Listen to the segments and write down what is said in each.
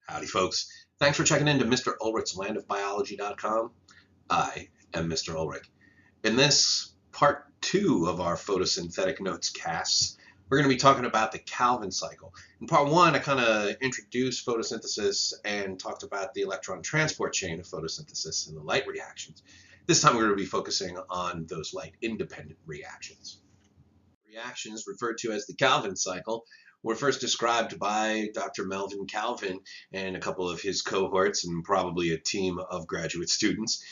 Howdy, folks. Thanks for checking into Mr. Ulrich's landofbiology.com. I am Mr. Ulrich. In this part 2 of our photosynthetic notes casts, we're going to be talking about the Calvin cycle. In part 1, I kind of introduced photosynthesis and talked about the electron transport chain of photosynthesis and the light reactions. This time we're going to be focusing on those light-independent reactions. Reactions, referred to as the Calvin cycle, were first described by Dr. Melvin Calvin and a couple of his cohorts and probably a team of graduate students.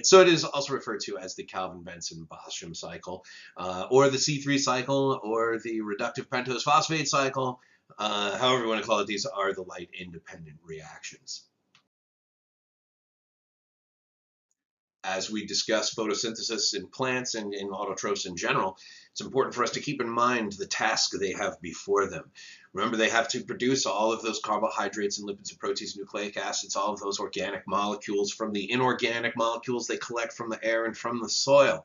So it is also referred to as the Calvin-Benson-Boschem cycle, or the C3 cycle, or the reductive pentose phosphate cycle. However you want to call it, these are the light-independent reactions. As we discuss photosynthesis in plants and in autotrophs in general, it's important for us to keep in mind the task they have before them. Remember, they have to produce all of those carbohydrates and lipids and proteins, nucleic acids, all of those organic molecules from the inorganic molecules they collect from the air and from the soil.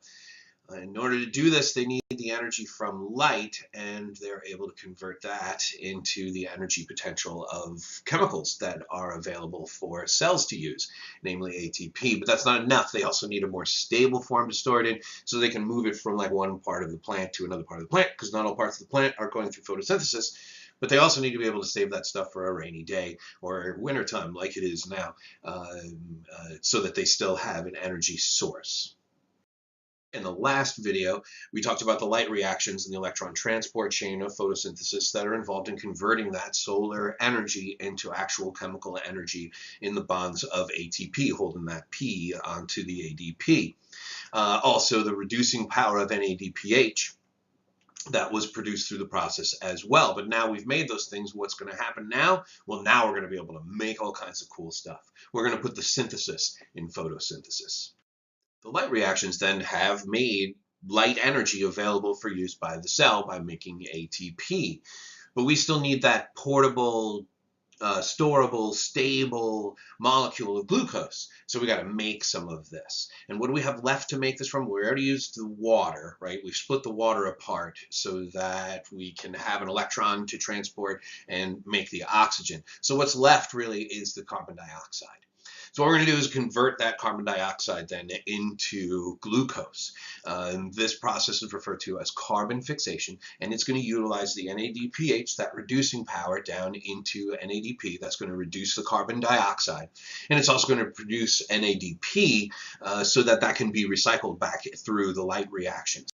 In order to do this, they need the energy from light, and they're able to convert that into the energy potential of chemicals that are available for cells to use, namely ATP. But that's not enough. They also need a more stable form to store it in so they can move it from like one part of the plant to another part of the plant, because not all parts of the plant are going through photosynthesis. But they also need to be able to save that stuff for a rainy day or wintertime like it is now, so that they still have an energy source. In the last video, we talked about the light reactions and the electron transport chain of photosynthesis that are involved in converting that solar energy into actual chemical energy in the bonds of ATP, holding that P onto the ADP. Also, the reducing power of NADPH that was produced through the process as well. But now we've made those things. What's going to happen now? Well, now we're going to be able to make all kinds of cool stuff. We're going to put the synthesis in photosynthesis. The light reactions then have made light energy available for use by the cell by making ATP. But we still need that portable, storable, stable molecule of glucose. So we got to make some of this. And what do we have left to make this from? We already used the water, right? We've split the water apart so that we can have an electron to transport and make the oxygen. So what's left really is the carbon dioxide. So what we're going to do is convert that carbon dioxide then into glucose. This process is referred to as carbon fixation, and it's going to utilize the NADPH, that reducing power, down into NADP. That's going to reduce the carbon dioxide. And it's also going to produce NADP so that that can be recycled back through the light reactions.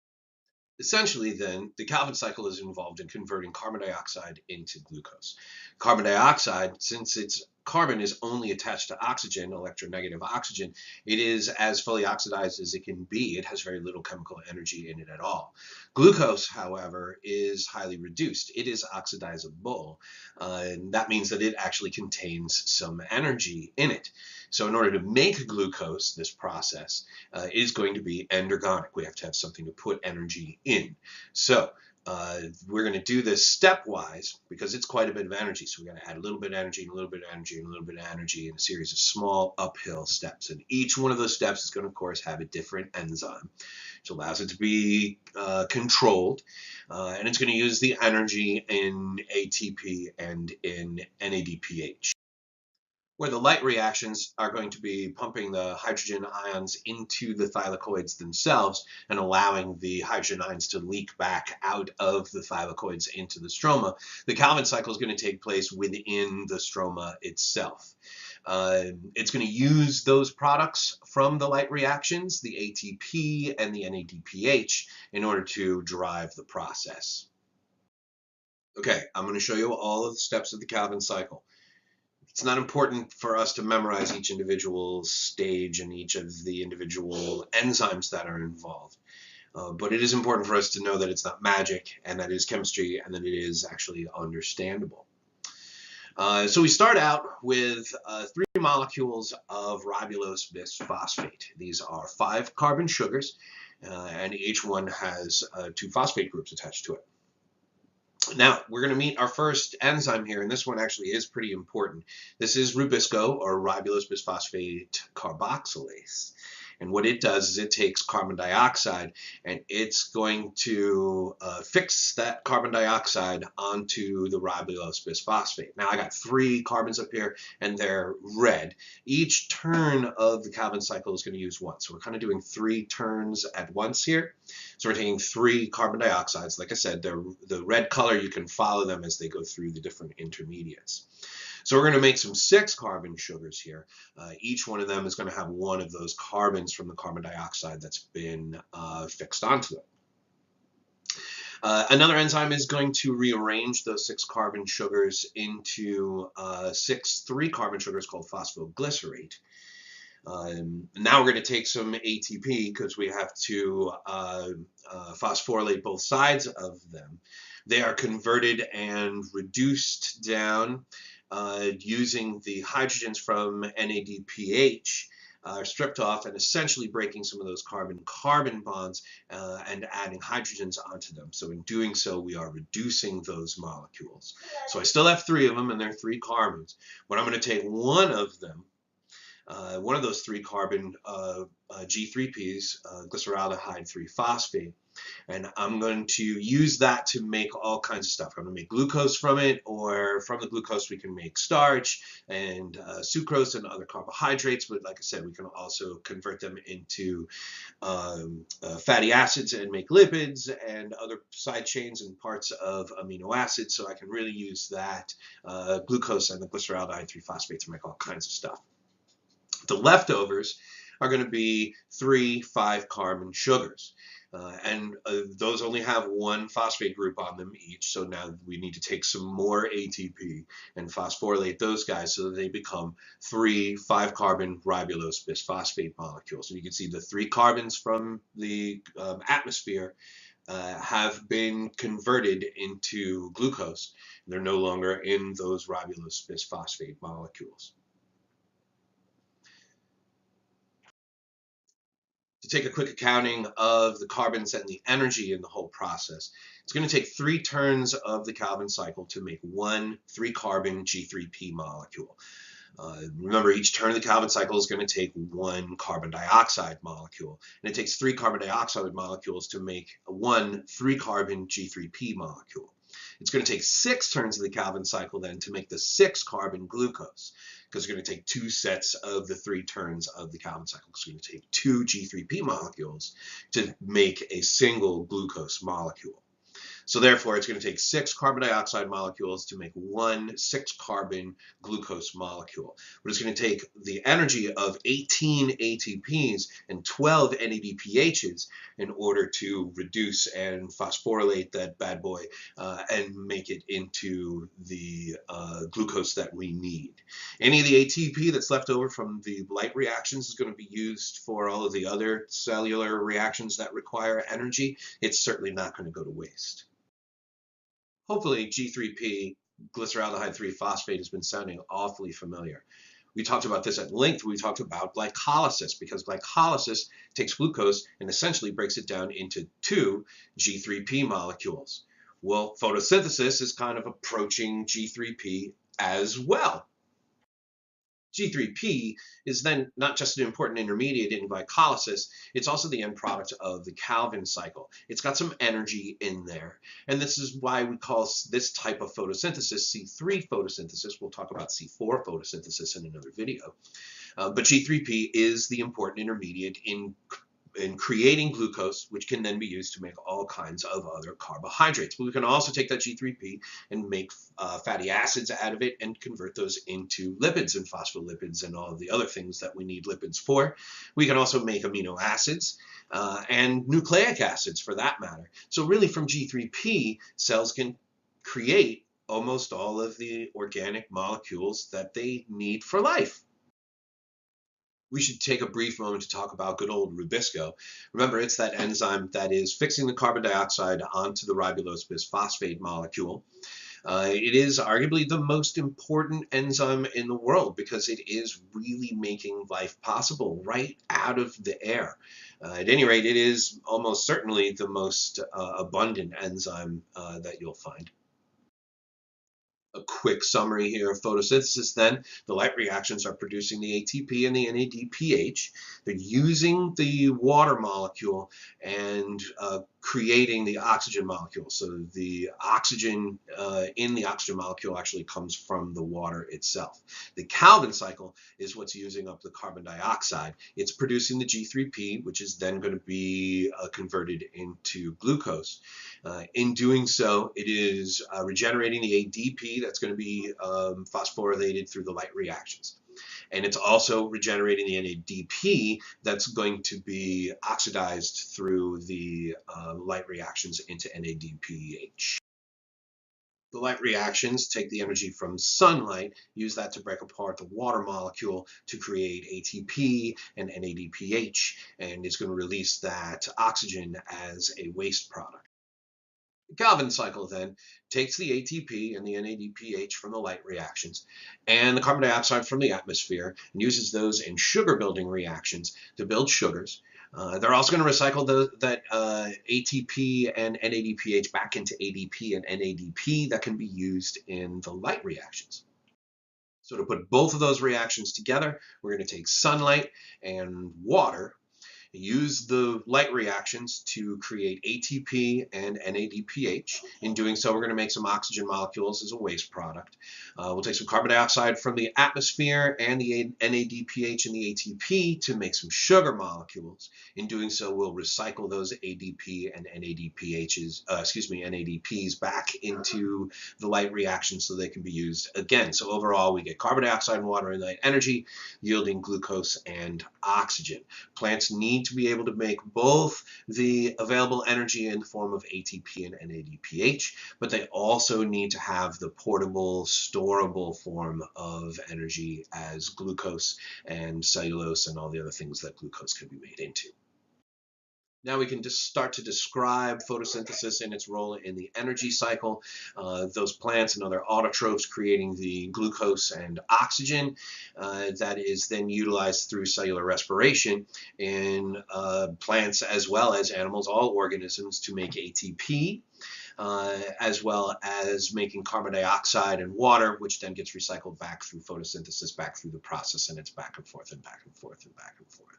Essentially, then, the Calvin cycle is involved in converting carbon dioxide into glucose. Carbon dioxide, since its carbon is only attached to oxygen, electronegative oxygen, it is as fully oxidized as it can be. It has very little chemical energy in it at all. Glucose, however, is highly reduced. It is oxidizable, and that means that it actually contains some energy in it. So in order to make glucose, this process is going to be endergonic. We have to have something to put energy in. So we're going to do this stepwise because it's quite a bit of energy. So we're going to add a little bit of energy and a little bit of energy and a little bit of energy in a series of small uphill steps. And each one of those steps is going to, of course, have a different enzyme, which allows it to be controlled. And it's going to use the energy in ATP and in NADPH. Where the light reactions are going to be pumping the hydrogen ions into the thylakoids themselves and allowing the hydrogen ions to leak back out of the thylakoids into the stroma, the Calvin cycle is going to take place within the stroma itself. It's going to use those products from the light reactions, the ATP and the NADPH, in order to drive the process. Okay, I'm going to show you all of the steps of the Calvin cycle. It's not important for us to memorize each individual stage and each of the individual enzymes that are involved. But it is important for us to know that it's not magic and that it is chemistry and that it is actually understandable. So we start out with 3 molecules of ribulose bisphosphate. These are 5 carbon sugars, and each one has 2 phosphate groups attached to it. Now, we're going to meet our first enzyme here, and this one actually is pretty important. This is Rubisco, or ribulose bisphosphate carboxylase. And what it does is it takes carbon dioxide and it's going to fix that carbon dioxide onto the ribulose bisphosphate. Now I got 3 carbons up here and they're red. Each turn of the Calvin cycle is going to use 1. So we're kind of doing 3 turns at once here. So we're taking 3 carbon dioxides. Like I said, the red color, you can follow them as they go through the different intermediates. So we're going to make some 6 carbon sugars here. Each one of them is going to have one of those carbons from the carbon dioxide that's been fixed onto it. Another enzyme is going to rearrange those 6 carbon sugars into 6 3-carbon sugars called phosphoglycerate. Now we're going to take some ATP because we have to phosphorylate both sides of them. They are converted and reduced down using the hydrogens from NADPH, are stripped off and essentially breaking some of those carbon-carbon bonds and adding hydrogens onto them. So in doing so, we are reducing those molecules. So I still have 3 of them and they're 3 carbons. But I'm going to take one of them, one of those 3 carbon G3Ps, glyceraldehyde 3-phosphate, and I'm going to use that to make all kinds of stuff. I'm going to make glucose from it, or from the glucose we can make starch and sucrose and other carbohydrates, but like I said, we can also convert them into fatty acids and make lipids and other side chains and parts of amino acids, so I can really use that glucose and the glyceraldehyde 3-phosphate to make all kinds of stuff. The leftovers are going to be 3 5-carbon sugars. Those only have 1 phosphate group on them each, so now we need to take some more ATP and phosphorylate those guys so that they become 3 5-carbon ribulose bisphosphate molecules. And you can see the 3 carbons from the atmosphere have been converted into glucose. They're no longer in those ribulose bisphosphate molecules. To take a quick accounting of the carbons and the energy in the whole process, it's going to take 3 turns of the Calvin cycle to make 1 3-carbon G3P molecule. Remember, each turn of the Calvin cycle is going to take 1 carbon dioxide molecule, and it takes 3 carbon dioxide molecules to make 1 3-carbon G3P molecule. It's going to take 6 turns of the Calvin cycle then to make the 6-carbon glucose, because it's going to take 2 sets of the 3 turns of the Calvin cycle. It's going to take 2 G3P molecules to make a single glucose molecule. So therefore, it's going to take 6 carbon dioxide molecules to make 1 6-carbon glucose molecule. But it's going to take the energy of 18 ATPs and 12 NADPHs in order to reduce and phosphorylate that bad boy and make it into the glucose that we need. Any of the ATP that's left over from the light reactions is going to be used for all of the other cellular reactions that require energy. It's certainly not going to go to waste. Hopefully G3P, glyceraldehyde 3-phosphate, has been sounding awfully familiar. We talked about this at length. We talked about glycolysis, because glycolysis takes glucose and essentially breaks it down into 2 G3P molecules. Well, photosynthesis is kind of approaching G3P as well. G3P is then not just an important intermediate in glycolysis, it's also the end product of the Calvin cycle. It's got some energy in there. And this is why we call this type of photosynthesis C3 photosynthesis. We'll talk about C4 photosynthesis in another video. But G3P is the important intermediate in creating glucose, which can then be used to make all kinds of other carbohydrates. But we can also take that G3P and make fatty acids out of it and convert those into lipids and phospholipids and all of the other things that we need lipids for. We can also make amino acids and nucleic acids for that matter. So really from G3P, cells can create almost all of the organic molecules that they need for life. We should take a brief moment to talk about good old Rubisco. Remember, it's that enzyme that is fixing the carbon dioxide onto the ribulose bisphosphate molecule. It is arguably the most important enzyme in the world because it is really making life possible right out of the air. At any rate, it is almost certainly the most abundant enzyme that you'll find. A quick summary here of photosynthesis then. The light reactions are producing the ATP and the NADPH. They're using the water molecule and creating the oxygen molecule. So the oxygen in the oxygen molecule actually comes from the water itself. The Calvin cycle is what's using up the carbon dioxide. It's producing the G3P, which is then going to be converted into glucose. In doing so, it is regenerating the ADP that's going to be phosphorylated through the light reactions. And it's also regenerating the NADP that's going to be oxidized through the light reactions into NADPH. The light reactions take the energy from sunlight, use that to break apart the water molecule to create ATP and NADPH, and it's going to release that oxygen as a waste product. The Calvin cycle then takes the ATP and the NADPH from the light reactions and the carbon dioxide from the atmosphere and uses those in sugar building reactions to build sugars. They're also going to recycle that ATP and NADPH back into ADP and NADP that can be used in the light reactions. So to put both of those reactions together, we're going to take sunlight and water, use the light reactions to create ATP and NADPH. In doing so, we're going to make some oxygen molecules as a waste product. We'll take some carbon dioxide from the atmosphere and the NADPH and the ATP to make some sugar molecules. In doing so, we'll recycle those ADP and NADPs back into the light reaction so they can be used again. So overall, we get carbon dioxide and water and light energy, yielding glucose and oxygen. Plants need to be able to make both the available energy in the form of ATP and NADPH, but they also need to have the portable, storable form of energy as glucose and cellulose and all the other things that glucose can be made into. Now we can just start to describe photosynthesis and its role in the energy cycle. Those plants and other autotrophs creating the glucose and oxygen that is then utilized through cellular respiration in plants as well as animals, all organisms, to make ATP. As well as making carbon dioxide and water, which then gets recycled back through photosynthesis, back through the process, and it's back and forth and back and forth and back and forth.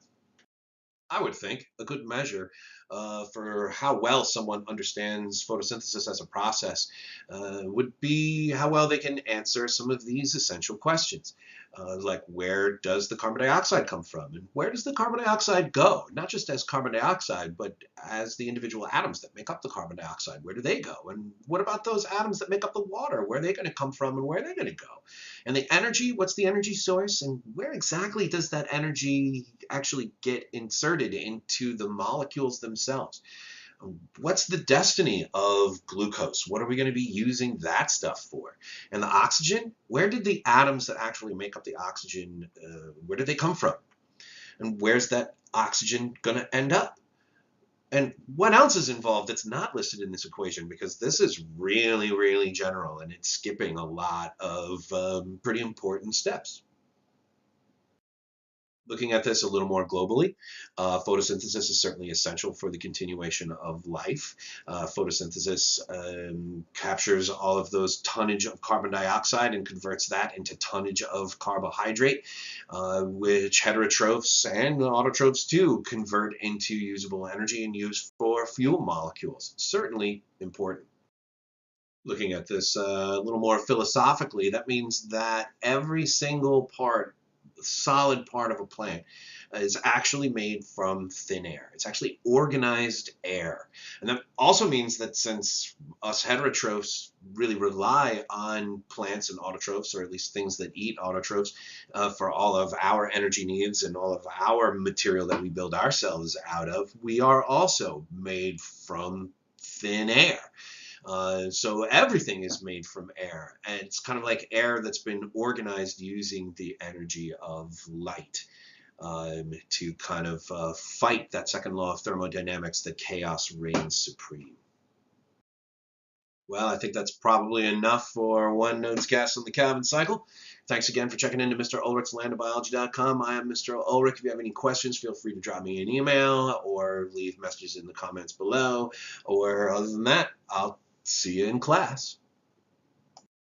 I would think a good measure for how well someone understands photosynthesis as a process would be how well they can answer some of these essential questions. Like, where does the carbon dioxide come from? And where does the carbon dioxide go? Not just as carbon dioxide, but as the individual atoms that make up the carbon dioxide. Where do they go? And what about those atoms that make up the water? Where are they going to come from and where are they going to go? And the energy, what's the energy source? And where exactly does that energy actually get inserted into the molecules themselves? What's the destiny of glucose? What are we going to be using that stuff for? And the oxygen, where did the atoms that actually make up the oxygen, where did they come from? And where's that oxygen going to end up? And what else is involved that's not listed in this equation? Because this is really, really general and it's skipping a lot of pretty important steps. Looking at this a little more globally, photosynthesis is certainly essential for the continuation of life. Photosynthesis captures all of those tonnage of carbon dioxide and converts that into tonnage of carbohydrate, which heterotrophs and autotrophs too convert into usable energy and use for fuel molecules. Certainly important. Looking at this a little more philosophically, that means that every single solid part of a plant is actually made from thin air. It's actually organized air. And that also means that since us heterotrophs really rely on plants and autotrophs, or at least things that eat autotrophs, for all of our energy needs and all of our material that we build ourselves out of, we are also made from thin air. So everything is made from air, and it's kind of like air that's been organized using the energy of light to kind of fight that second law of thermodynamics that chaos reigns supreme. Well, I think that's probably enough for one Nodescast on the Calvin cycle. Thanks again for checking into Mr. Ulrich's landofbiology.com. I am Mr. Ulrich. If you have any questions, feel free to drop me an email or leave messages in the comments below. Or other than that, I'll see you in class.